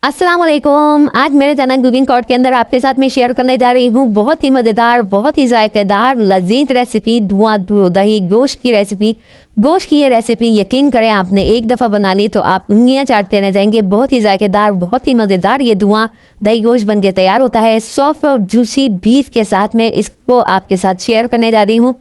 अस्सलाम वालेकुम। आज मेरे चैनल कुकिंग कॉर्ट के अंदर आपके साथ मैं शेयर करने जा रही हूँ बहुत ही मज़ेदार, बहुत ही जायकेदार, लजीज रेसिपी धुआं दही गोश्त की रेसिपी। गोश्त की ये रेसिपी यकीन करें आपने एक दफ़ा बना ली तो आप उंगलियां चाटते रह जाएंगे। बहुत ही जायकेदार, बहुत ही मज़ेदार ये धुआं दही गोश्त बन के तैयार होता है। सॉफ्ट और जूसी बीफ के साथ मैं इसको आपके साथ शेयर करने जा रही हूँ।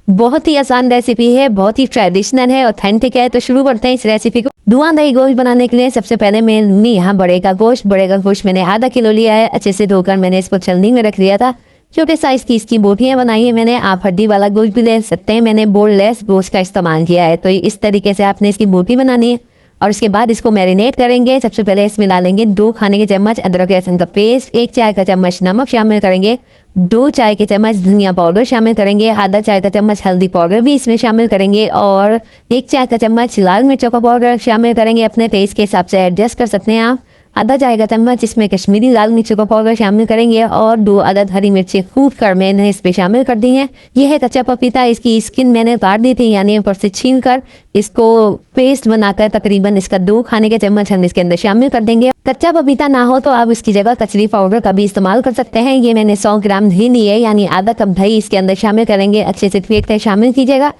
बहुत ही आसान रेसिपी है, बहुत ही ट्रेडिशनल है, ऑथेंटिक है। तो शुरू करते हैं इस रेसिपी को। धुआं दही गोश्त बनाने के लिए सबसे पहले मैंने यहाँ बड़े का गोश्त मैंने आधा किलो लिया है। अच्छे से धोकर मैंने इसको छलनी में रख दिया था। छोटे साइज की इसकी बोटियाँ बनाई है मैंने। आप हड्डी वाला गोश्त भी ले सकते हैं, मैंने बोनलेस गोश्त का इस्तेमाल किया है। तो इस तरीके से आपने इसकी बोटी बनानी है और उसके बाद इसको मैरिनेट करेंगे। सबसे पहले इसमें डालेंगे 2 खाने के चम्मच अदरक लहसुन का पेस्ट, 1 चाय का चम्मच नमक शामिल करेंगे, 2 चाय के चम्मच धनिया पाउडर शामिल करेंगे, आधा चाय का चम्मच हल्दी पाउडर भी इसमें शामिल करेंगे और 1 चाय का चम्मच लाल मिर्चों का पाउडर शामिल करेंगे। अपने टेस्ट के हिसाब से एडजस्ट कर सकते हैं आप। आधा चाय का चम्मच इसमें कश्मीरी लाल मिर्चों का पाउडर शामिल करेंगे और 2 अदद हरी मिर्ची कूट कर मैंने इस पे शामिल कर दी है। यह है कच्चा पपीता, इसकी स्किन मैंने उतार दी थी, यानी ऊपर से छील कर इसको पेस्ट बनाकर तकरीबन इसका 2 खाने के चम्मच हम इसके अंदर शामिल कर देंगे। कच्चा पपीता ना हो तो आप इसकी जगह कचरी पाउडर का भी इस्तेमाल कर सकते हैं। ये मैंने 100 ग्राम दही ली है, यानी आधा कप दही इसके अंदर शामिल करेंगे। अच्छे से फेंट कर शामिल कीजिएगा।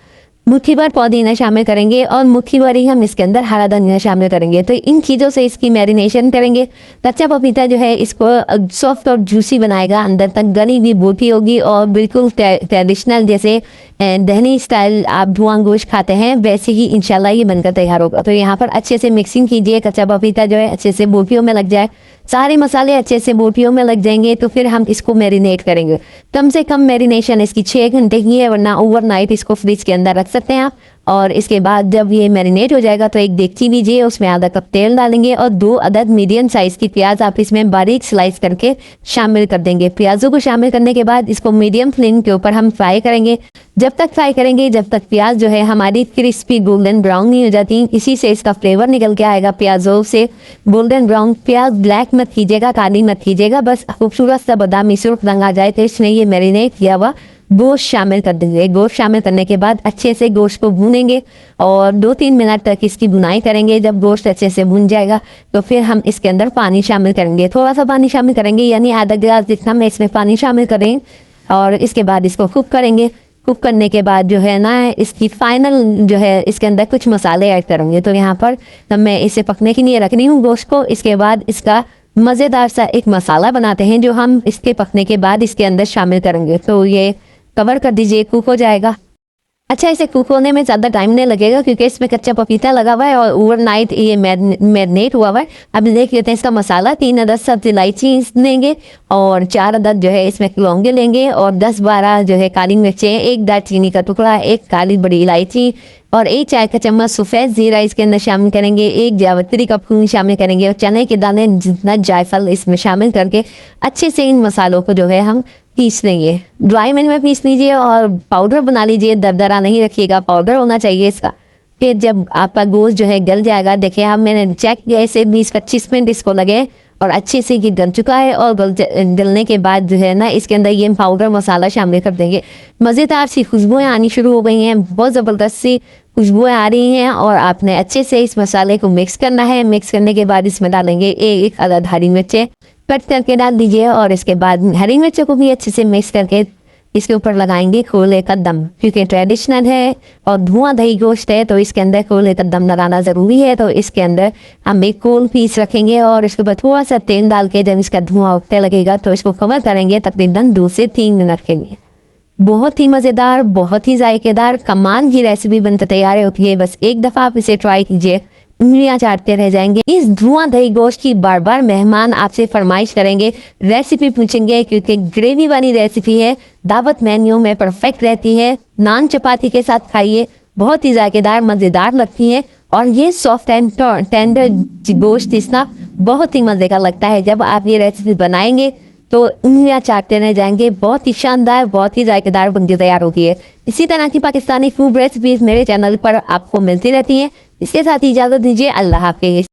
मुट्ठी भर पुदीना शामिल करेंगे और मुट्ठी भर ही हम इसके अंदर हरा धनिया शामिल करेंगे। तो इन चीज़ों से इसकी मैरिनेशन करेंगे। कच्चा पपीता जो है इसको सॉफ्ट और जूसी बनाएगा, अंदर तक गली हुई बोटी होगी और बिल्कुल ट्रेडिशनल जैसे दहनी स्टाइल आप धुआं गोश्त खाते हैं वैसे ही इंशाल्लाह ये बनकर तैयार होगा। तो यहाँ पर अच्छे से मिक्सिंग कीजिए। कच्चा पपीता जो है अच्छे से बोटियों में लग जाए, सारे मसाले अच्छे से बोटियों में लग जाएंगे तो फिर हम इसको मैरिनेट करेंगे। कम से कम मैरिनेशन इसकी 6 घंटे की है, वरना ओवरनाइट इसको फ्रिज के अंदर रख सकते हैं आप। और इसके बाद जब ये मैरिनेट हो जाएगा तो एक देगची लीजिए, उसमें आधा कप तेल डालेंगे और 2 अदद मीडियम साइज की प्याज आप इसमें बारीक स्लाइस करके शामिल कर देंगे। प्याजों को शामिल करने के बाद इसको मीडियम फ्लेम के ऊपर हम फ्राई करेंगे। जब तक फ्राई करेंगे जब तक प्याज जो है हमारी क्रिस्पी गोल्डन ब्राउन नहीं हो जाती, इसी से इसका फ्लेवर निकल के आएगा। प्याजों से गोल्डन ब्राउन, प्याज ब्लैक मत कीजिएगा, काली मत कीजिएगा, बस खूबसूरत सा बादामी सुर्ख रंग आ जाए तो इसमें ये मैरिनेट किया हुआ गोश्त शामिल कर देंगे। गोश्त शामिल करने के बाद अच्छे से गोश्त को भूनेंगे और 2-3 मिनट तक इसकी भुनाई करेंगे। जब गोश्त अच्छे से भुन जाएगा तो फिर हम इसके अंदर पानी शामिल करेंगे। थोड़ा सा पानी शामिल करेंगे, यानी आधा गिलास जितना मैं इसमें पानी शामिल करें और इसके बाद इसको कुक करेंगे। कुक करने के बाद जो है ना इसकी फाइनल जो है इसके अंदर कुछ मसाले ऐड करेंगे। तो यहाँ पर तब मैं इसे पकने के लिए रख रही हूँ गोश्त को। इसके बाद इसका मज़ेदार सा एक मसाला बनाते हैं जो हम इसके पकने के बाद इसके अंदर शामिल करेंगे। तो ये कवर कर दीजिए, कुक हो जाएगा। अच्छा, इसे कुक होने में ज़्यादा टाइम नहीं लगेगा क्योंकि इसमें कच्चा पपीता लगा हुआ है और ओवरनाइट ये मैरिनेट हुआ हुआ है। अब देख लेते हैं इसका मसाला। 3 अदद सब्ज़ इलायची लेंगे और 4 अदद जो है इसमें लौंगे लेंगे और 10-12 जो है काली मिर्चें, 1 दालचीनी का टुकड़ा, 1 काली बड़ी इलायची और 1 चाय का चम्मच सफ़ेद ज़ीरा इसके अंदर शामिल करेंगे, 1 जावित्री का फूल शामिल करेंगे और चने के दाने जितना जायफल इसमें शामिल करके अच्छे से इन मसालों को जो है हम पीस लेंगे। ड्राई मिल में पीस लीजिए और पाउडर बना लीजिए, दरदरा नहीं रखिएगा, पाउडर होना चाहिए इसका। फिर जब आपका गोश्त जो है गल जाएगा, देखिए अब मैंने चेक किया, इसे 20-25 मिनट इसको लगे और अच्छे से ये गल चुका है। और गलने के बाद जो है ना इसके अंदर ये पाउडर मसाला शामिल कर देंगे। मज़ेदार सी खुशबुएँ आनी शुरू हो गई हैं, बहुत ज़बरदस्त सी खुशबुएँ आ रही हैं और आपने अच्छे से इस मसाले को मिक्स करना है। मिक्स करने के बाद इसमें डालेंगे 1 अदद हरी मिर्चें कट करके डाल दीजिए और इसके बाद हरी मिर्चों को भी अच्छे से मिक्स करके इसके ऊपर लगाएंगे खोले का दम, क्योंकि ट्रेडिशनल है और धुआं दही गोश्त है तो इसके अंदर खोले का दम लगाना ज़रूरी है। तो इसके अंदर हम एक कोल पीस रखेंगे और इसके ऊपर थोड़ा सा तेल डाल के जब इसका धुआं उठने लगेगा तो इसको कवर करेंगे तकरीबन 2 से 3 मिनट के लिए। बहुत ही मज़ेदार, बहुत ही जायकेदार, कमाल की रेसिपी बनकर तैयार होती है। बस एक दफ़ा आप इसे ट्राई कीजिए, उंगलियां चाटते रह जाएंगे। इस धुआं दही गोश्त की बार बार मेहमान आपसे फरमाइश करेंगे, रेसिपी पूछेंगे क्योंकि ग्रेवी वाली रेसिपी है, दावत मेन्यू में परफेक्ट रहती है। नान चपाती के साथ खाइए, बहुत ही जायकेदार मज़ेदार लगती है और ये सॉफ्ट एंड टेंडर गोश्त इसना बहुत ही मज़े का लगता है। जब आप ये रेसिपी बनाएंगे तो उंगलियां चाटते रह जाएंगे। बहुत ही शानदार, बहुत ही जायकेदार बनके तैयार होती है। इसी तरह की पाकिस्तानी फूड रेसिपीज मेरे चैनल पर आपको मिलती रहती हैं। इसके साथ ही इजाज़त दीजिए, अल्लाह हाफिज़।